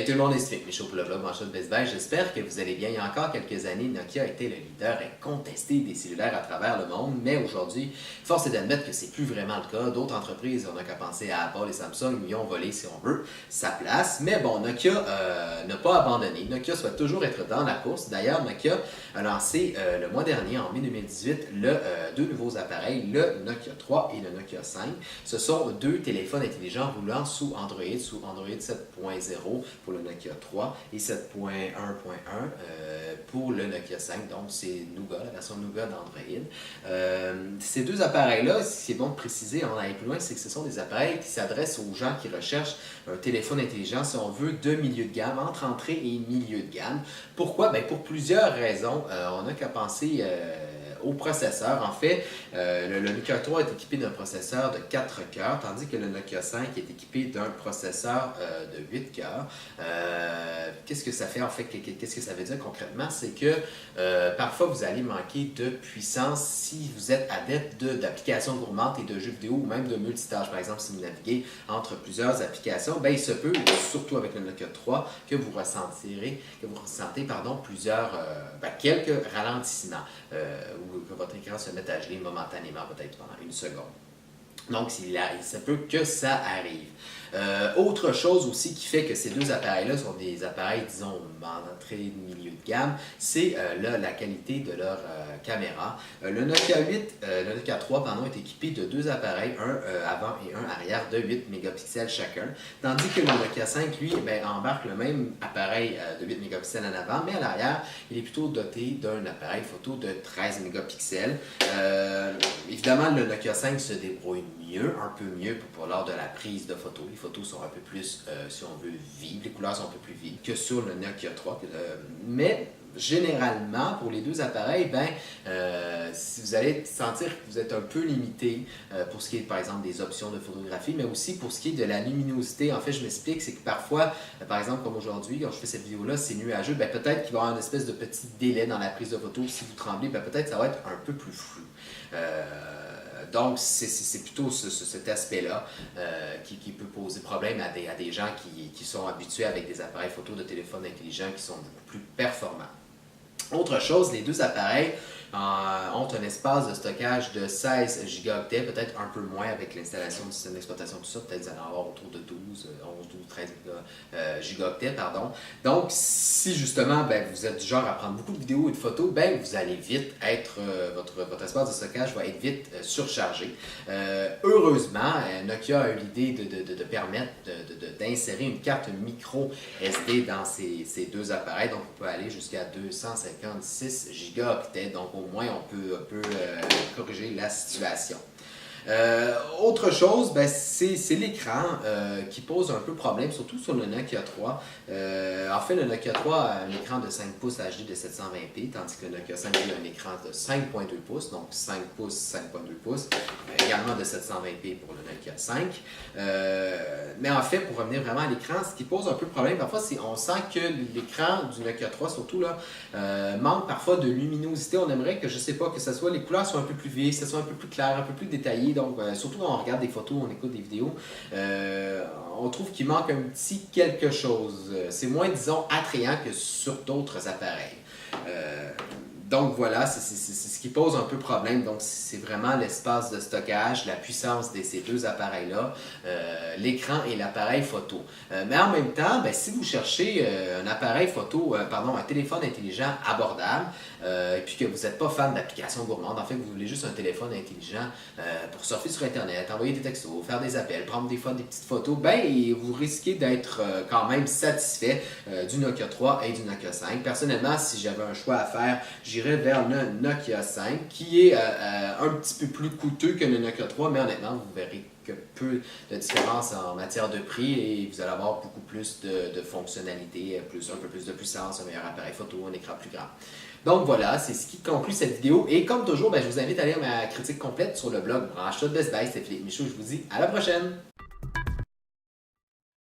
Salut tout le monde, c'est Michaud pour le blog Manchot de Best Buy. J'espère que vous allez bien. Il y a encore quelques années, Nokia était le leader incontesté des cellulaires à travers le monde, mais aujourd'hui, force est d'admettre que c'est plus vraiment le cas. D'autres entreprises, on n'a qu'à penser à Apple et Samsung, lui ont volé, si on veut, sa place. Mais bon, Nokia n'a pas abandonné. Nokia souhaite toujours être dans la course. D'ailleurs, Nokia a lancé le mois dernier, en mai 2018, deux nouveaux appareils, le Nokia 3 et le Nokia 5. Ce sont deux téléphones intelligents roulant sous Android 7.0 pour le Nokia 3 et 7.1.1 pour le Nokia 5. Donc, c'est Nougat, la version Nougat d'Android. Ces deux appareils-là, c'est bon de préciser, on va aller plus loin, c'est que ce sont des appareils qui s'adressent aux gens qui recherchent un téléphone intelligent, si on veut, de milieu de gamme, entre entrée et milieu de gamme. Pourquoi? Bien, pour plusieurs raisons. On n'a qu'à penser au processeur. En fait, le Nokia 3 est équipé d'un processeur de 4 cœurs, tandis que le Nokia 5 est équipé d'un processeur de 8 cœurs. Qu'est-ce que ça fait en fait? Qu'est-ce que ça veut dire concrètement? C'est que parfois vous allez manquer de puissance si vous êtes adepte d'applications gourmandes et de jeux vidéo ou même de multitâches. Par exemple, si vous naviguez entre plusieurs applications, bien, il se peut, surtout avec le Nokia 3, que vous ressentez quelques ralentissements ou que votre écran se mette à geler momentanément, peut-être pendant une seconde. Donc, il se peut que ça arrive. Autre chose aussi qui fait que ces deux appareils-là sont des appareils, disons, en entrée de milieu de gamme, c'est la qualité de leur caméra. Le Nokia 3, est équipé de deux appareils, un avant et un arrière de 8 mégapixels chacun, tandis que le Nokia 5, lui, embarque le même appareil de 8 mégapixels en avant, mais à l'arrière, il est plutôt doté d'un appareil photo de 13 mégapixels. Évidemment, le Nokia 5 se débrouille un peu mieux lors de la prise de photos. Les photos sont un peu plus, si on veut, vives, les couleurs sont un peu plus vives que sur le Nokia 3. Mais généralement, pour les deux appareils, si vous allez sentir que vous êtes un peu limité pour ce qui est, par exemple, des options de photographie, mais aussi pour ce qui est de la luminosité. En fait, je m'explique, c'est que parfois, par exemple, comme aujourd'hui, quand je fais cette vidéo-là, c'est nuageux, peut-être qu'il va y avoir une espèce de petit délai dans la prise de photo. Si vous tremblez, peut-être que ça va être un peu plus flou. Donc, c'est plutôt cet aspect-là qui peut poser problème à des gens qui sont habitués avec des appareils photo de téléphone intelligents qui sont beaucoup plus performants. Autre chose, les deux appareils ont un espace de stockage de 16 gigaoctets, peut-être un peu moins avec l'installation du système d'exploitation, tout ça, peut-être vous allez en avoir autour de 11, 12, 13 gigaoctets, pardon. Donc, si justement vous êtes du genre à prendre beaucoup de vidéos et de photos, vous allez vite être, votre espace de stockage va être vite surchargé. Heureusement, Nokia a eu l'idée de permettre d'insérer une carte micro SD dans ces deux appareils, donc on peut aller jusqu'à 256 gigaoctets, donc au moins on peut corriger la situation. Autre chose, c'est l'écran qui pose un peu problème, surtout sur le Nokia 3. En fait, le Nokia 3 a un écran de 5 pouces HD de 720p, tandis que le Nokia 5 a un écran de 5.2 pouces, donc 5 pouces, 5.2 pouces, également de 720p pour le Nokia 5. Mais en fait, pour revenir vraiment à l'écran, ce qui pose un peu de problème, parfois, c'est on sent que l'écran du Nokia 3, surtout là, manque parfois de luminosité. On aimerait que, je sais pas, que ce soit les couleurs soient un peu plus vives, que ce soit un peu plus clair, un peu plus détaillé. Donc, surtout quand on regarde des photos, on écoute des vidéos, on trouve qu'il manque un petit quelque chose. C'est moins, disons, attrayant que sur d'autres appareils. Donc voilà, c'est ce qui pose un peu problème. Donc c'est vraiment l'espace de stockage, la puissance de ces deux appareils-là, l'écran et l'appareil photo. Mais en même temps, si vous cherchez un appareil photo, un téléphone intelligent abordable, et puis que vous n'êtes pas fan d'applications gourmandes, en fait vous voulez juste un téléphone intelligent pour surfer sur Internet, envoyer des textos, faire des appels, prendre des fois des petites photos, vous risquez d'être quand même satisfait du Nokia 3 et du Nokia 5. Personnellement, si j'avais un choix à faire, j'irais vers le Nokia 5, qui est un petit peu plus coûteux que le Nokia 3, mais honnêtement, vous verrez que peu de différence en matière de prix et vous allez avoir beaucoup plus de fonctionnalités, un peu plus de puissance, un meilleur appareil photo, un écran plus grand. Donc voilà, c'est ce qui conclut cette vidéo. Et comme toujours, je vous invite à lire ma critique complète sur le blog Manchot de Best Buy. C'était Philippe Michaud, je vous dis à la prochaine!